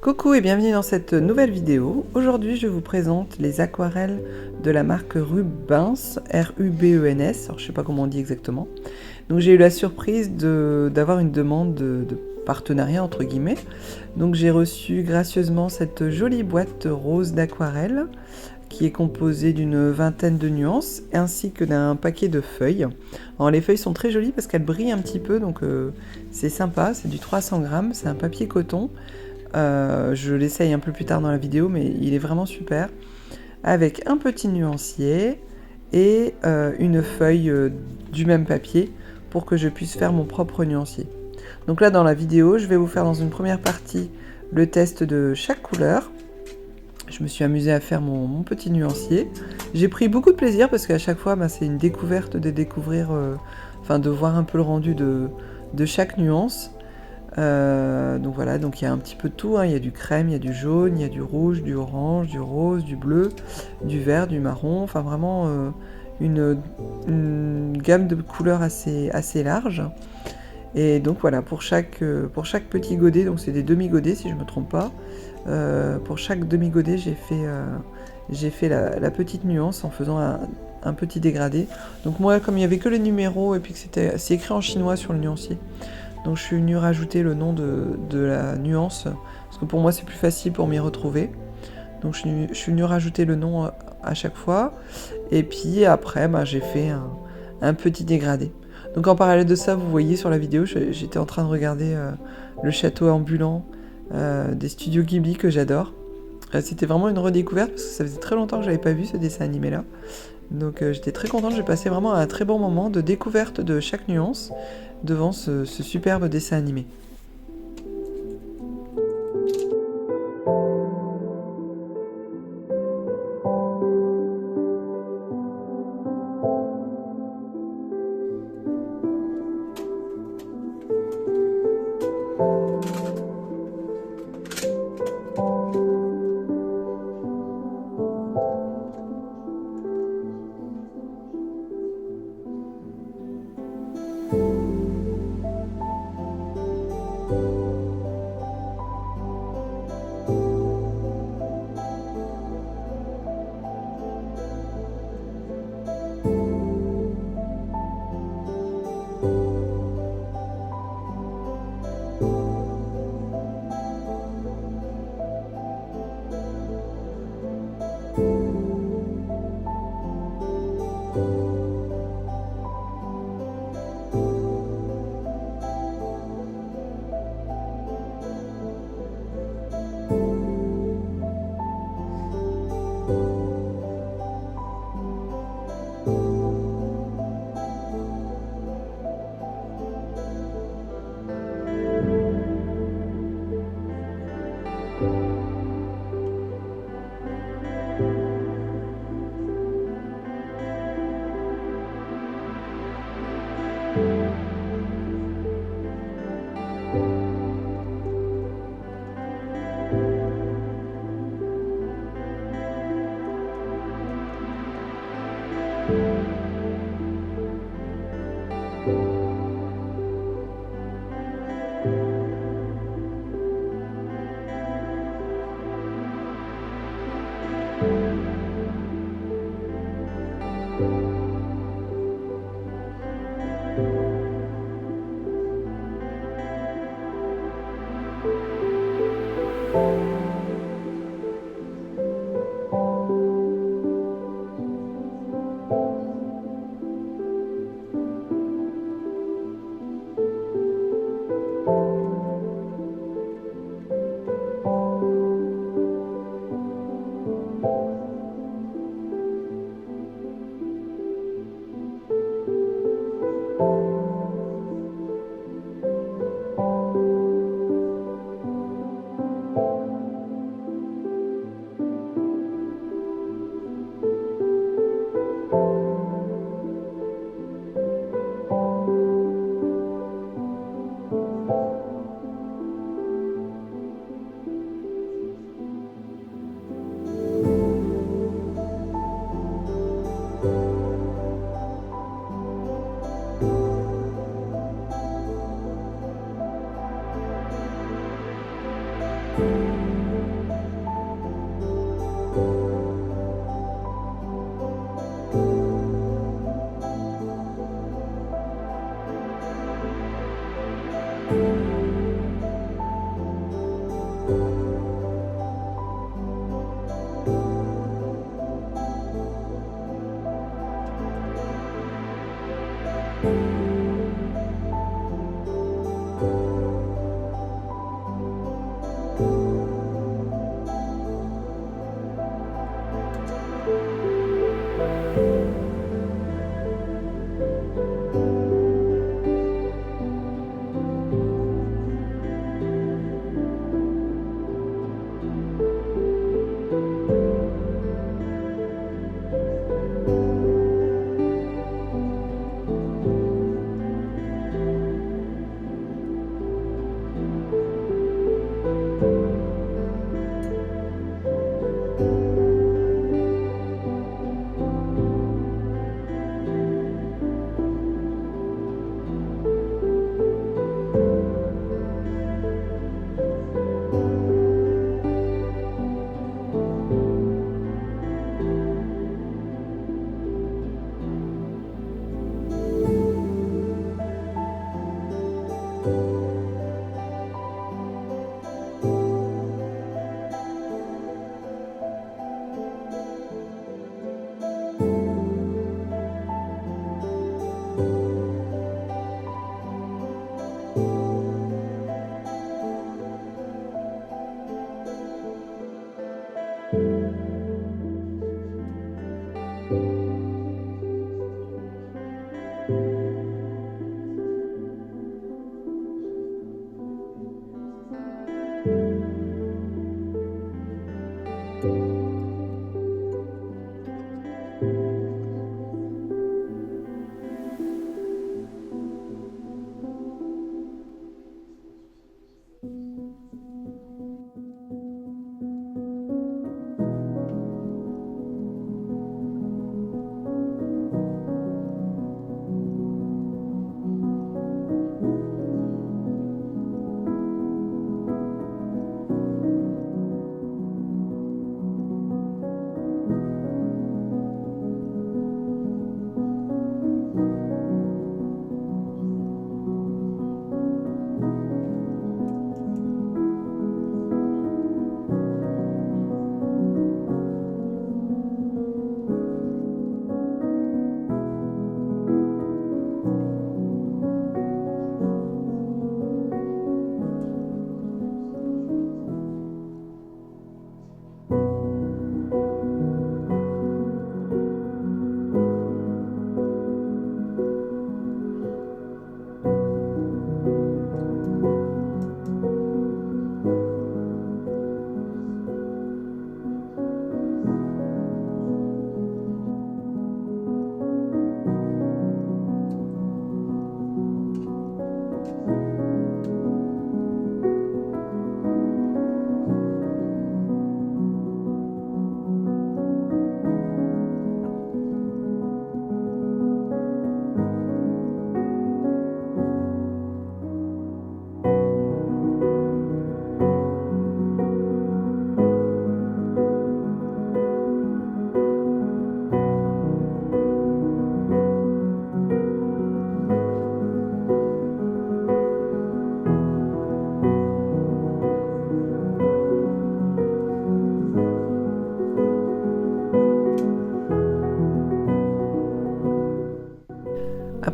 Coucou et bienvenue dans cette nouvelle vidéo. Aujourd'hui, je vous présente les aquarelles de la marque Rubens, R-U-B-E-N-S. Alors, je ne sais pas comment on dit exactement. Donc, j'ai eu la surprise d'avoir une demande de partenariat, entre guillemets. Donc, j'ai reçu gracieusement cette jolie boîte rose d'aquarelle qui est composée d'une vingtaine de nuances, ainsi que d'un paquet de feuilles. Alors, les feuilles sont très jolies parce qu'elles brillent un petit peu, donc c'est sympa. C'est du 300 grammes, c'est un papier coton. Je l'essaye un peu plus tard dans la vidéo, mais il est vraiment super. Avec un petit nuancier et une feuille du même papier pour que je puisse faire mon propre nuancier. Donc là, dans la vidéo, je vais vous faire dans une première partie le test de chaque couleur. Je me suis amusée à faire mon petit nuancier. J'ai pris beaucoup de plaisir parce qu'à chaque fois, c'est une découverte de découvrir, de voir un peu le rendu de chaque nuance. Donc voilà, donc il y a un petit peu de tout, hein. Il y a du crème, il y a du jaune, il y a du rouge, du orange, du rose, du bleu, du vert, du marron, enfin vraiment une gamme de couleurs assez large. Et donc voilà, pour chaque petit godet, donc c'est des demi-godets si je ne me trompe pas, pour chaque demi-godet j'ai fait la petite nuance en faisant un petit dégradé. Donc moi, comme il n'y avait que les numéros et puis que c'est écrit en chinois sur le nuancier, donc je suis venue rajouter le nom de la nuance, parce que pour moi c'est plus facile pour m'y retrouver. Donc je suis venue rajouter le nom à chaque fois, et puis après j'ai fait un petit dégradé. Donc en parallèle de ça, vous voyez sur la vidéo, j'étais en train de regarder le château ambulant des studios Ghibli que j'adore. C'était vraiment une redécouverte, parce que ça faisait très longtemps que j'avais pas vu ce dessin animé là. Donc j'étais très contente, j'ai passé vraiment un très bon moment de découverte de chaque nuance devant ce superbe dessin animé.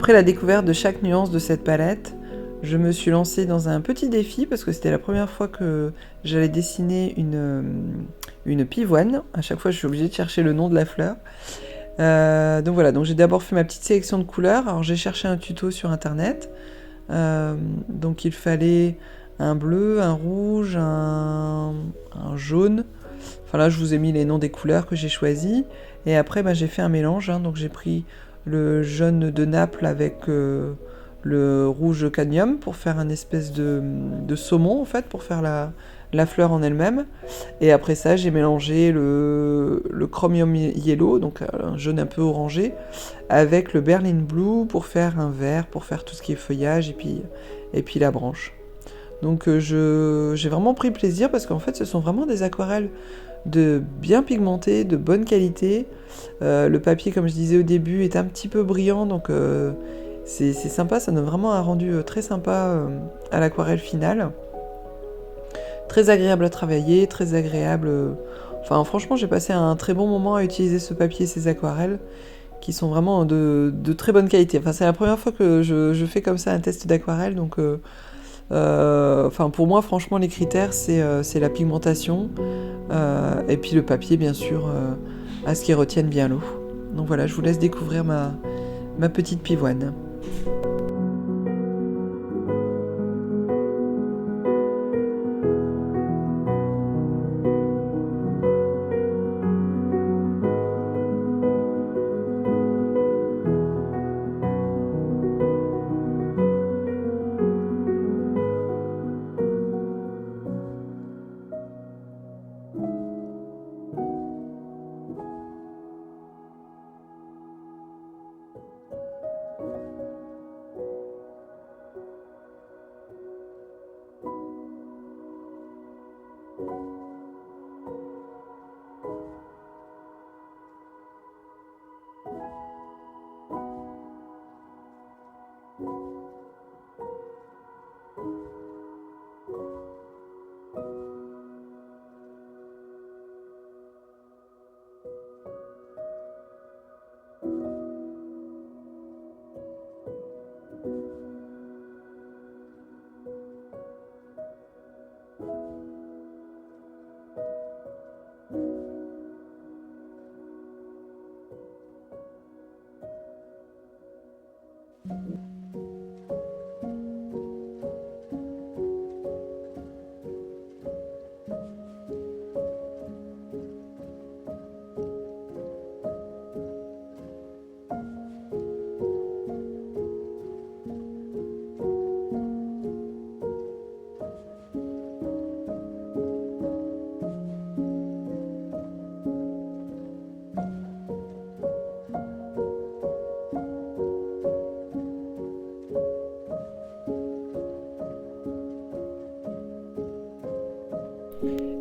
après la découverte de chaque nuance de cette palette, je me suis lancée dans un petit défi parce que c'était la première fois que j'allais dessiner une pivoine. À chaque fois, je suis obligée de chercher le nom de la fleur. Donc voilà, donc j'ai d'abord fait ma petite sélection de couleurs. Alors j'ai cherché un tuto sur internet. Donc il fallait un bleu, un rouge, un jaune. Enfin là, je vous ai mis les noms des couleurs que j'ai choisies. Et après, j'ai fait un mélange. Donc j'ai pris le jaune de Naples avec le rouge cadmium pour faire un espèce de saumon, en fait, pour faire la fleur en elle-même. Et après ça, j'ai mélangé le chromium yellow, donc un jaune un peu orangé, avec le Berlin blue pour faire un vert, pour faire tout ce qui est feuillage et puis la branche. Donc j'ai vraiment pris plaisir parce qu'en fait, ce sont vraiment des aquarelles bien pigmentées, de bonne qualité. Le papier, comme je disais au début, est un petit peu brillant, donc c'est sympa, ça donne vraiment un rendu très sympa à l'aquarelle finale. Très agréable à travailler, très agréable. Enfin, franchement, j'ai passé un très bon moment à utiliser ce papier et ces aquarelles qui sont vraiment de très bonne qualité. Enfin, c'est la première fois que je fais comme ça un test d'aquarelle, donc pour moi, franchement, les critères, c'est la pigmentation et puis le papier, bien sûr, à ce qu'il retienne bien l'eau. Donc voilà, je vous laisse découvrir ma petite pivoine.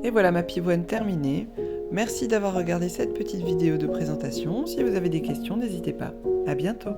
Et voilà ma pivoine terminée. Merci d'avoir regardé cette petite vidéo de présentation. Si vous avez des questions, n'hésitez pas. À bientôt.